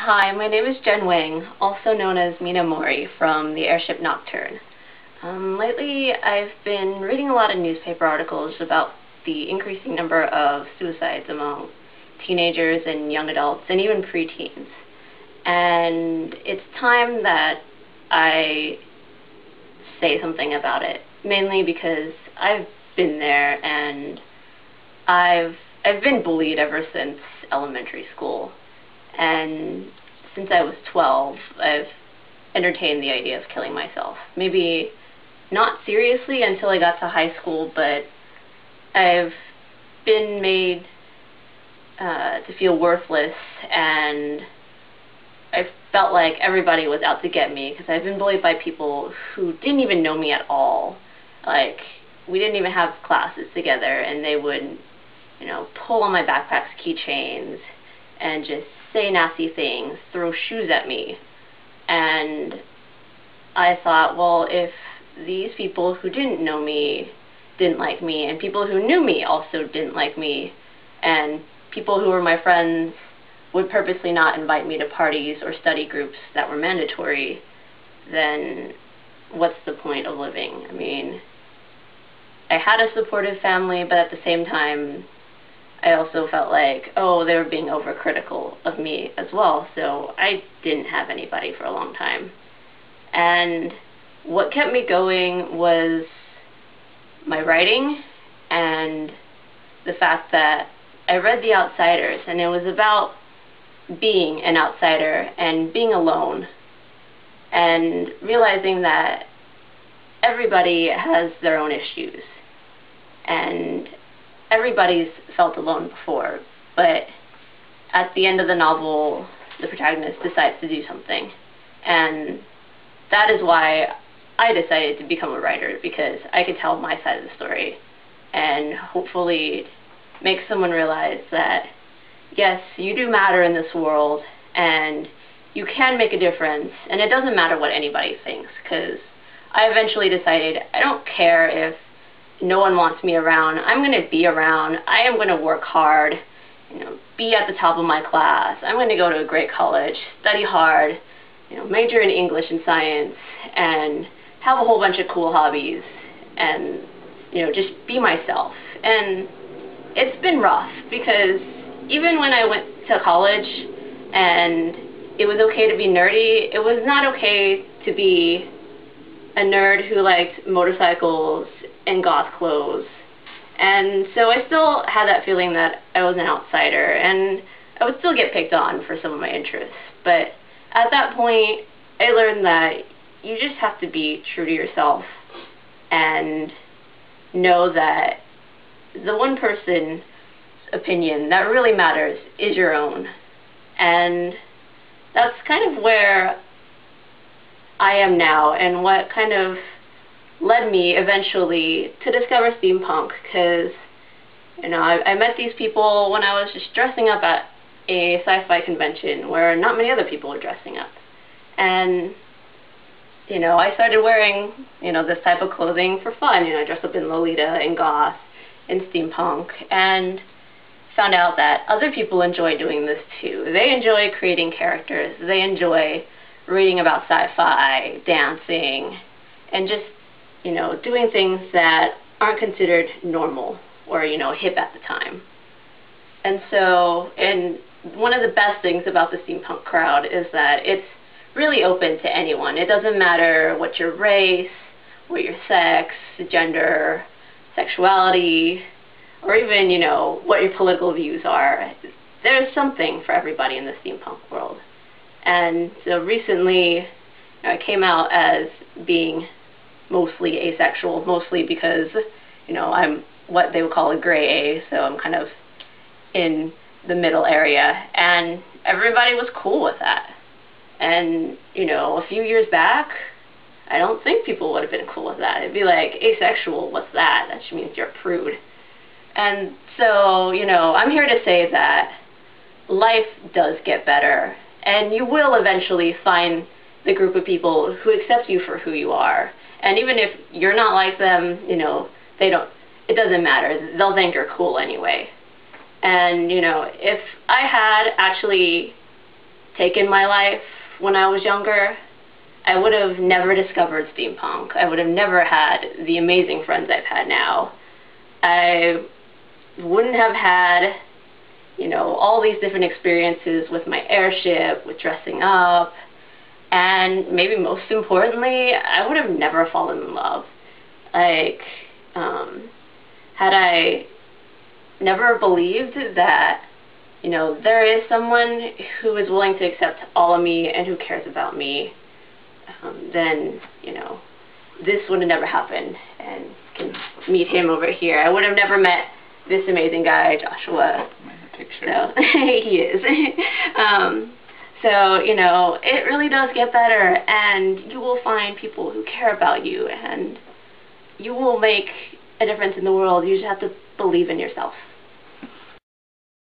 Hi, my name is Jen Wang, also known as Mina Mori from the Airship Nocturne. Lately, I've been reading a lot of newspaper articles about the increasing number of suicides among teenagers and young adults and even preteens. And it's time that I say something about it, mainly because I've been there and I've been bullied ever since elementary school. And since I was 12, I've entertained the idea of killing myself. Maybe not seriously until I got to high school, but I've been made to feel worthless, and I felt like everybody was out to get me because I've been bullied by people who didn't even know me at all. Like, we didn't even have classes together, and they would, pull on my backpack's keychains and just say nasty things, throw shoes at me. And I thought, well, if these people who didn't know me didn't like me, and people who knew me also didn't like me, and people who were my friends would purposely not invite me to parties or study groups that were mandatory, then what's the point of living? I mean, I had a supportive family, but at the same time, I also felt like, oh, they were being overcritical of me as well, so I didn't have anybody for a long time. And what kept me going was my writing and the fact that I read The Outsiders, and it was about being an outsider and being alone and realizing that everybody has their own issues. And everybody's felt alone before, but at the end of the novel, the protagonist decides to do something. And that is why I decided to become a writer, because I could tell my side of the story and hopefully make someone realize that, yes, you do matter in this world, and you can make a difference, and it doesn't matter what anybody thinks, because I eventually decided I don't care if no one wants me around. I'm going to be around. I am going to work hard, be at the top of my class. I'm going to go to a great college, study hard, major in English and science, and have a whole bunch of cool hobbies, and, just be myself. And it's been rough, because even when I went to college and it was okay to be nerdy, it was not okay to be a nerd who liked motorcycles and goth clothes. And so I still had that feeling that I was an outsider, and I would still get picked on for some of my interests. But at that point, I learned that you just have to be true to yourself and know that the one person's opinion that really matters is your own. And that's kind of where I am now, and what kind of led me eventually to discover steampunk, because I met these people when I was just dressing up at a sci-fi convention where not many other people were dressing up, and I started wearing this type of clothing for fun. I dressed up in Lolita and goth and steampunk, and found out that other people enjoy doing this too. They enjoy creating characters, they enjoy reading about sci-fi, dancing, and just doing things that aren't considered normal or, hip at the time. And so, one of the best things about the steampunk crowd is that it's really open to anyone. It doesn't matter what your race, what your sex, gender, sexuality, or even, what your political views are. There's something for everybody in the steampunk world. And so recently, I came out as being mostly asexual, mostly because, I'm what they would call a gray A, so I'm kind of in the middle area, and everybody was cool with that. And, a few years back, I don't think people would have been cool with that. It'd be like, asexual, what's that? That just means you're a prude. And so, I'm here to say that life does get better, and you will eventually find the group of people who accept you for who you are. And even if you're not like them, it doesn't matter. They'll think you're cool anyway. And, if I had actually taken my life when I was younger, I would have never discovered steampunk. I would have never had the amazing friends I've had now. I wouldn't have had, you know, all these different experiences with my airship, with dressing up, and maybe most importantly, I would have never fallen in love. Like, had I never believed that, you know, there is someone who is willing to accept all of me and who cares about me, then, you know, this would have never happened. And you can meet him over here. I would have never met this amazing guy, Joshua. Picture. So, he is. So, you know, it really does get better, and you will find people who care about you, and you will make a difference in the world. You just have to believe in yourself.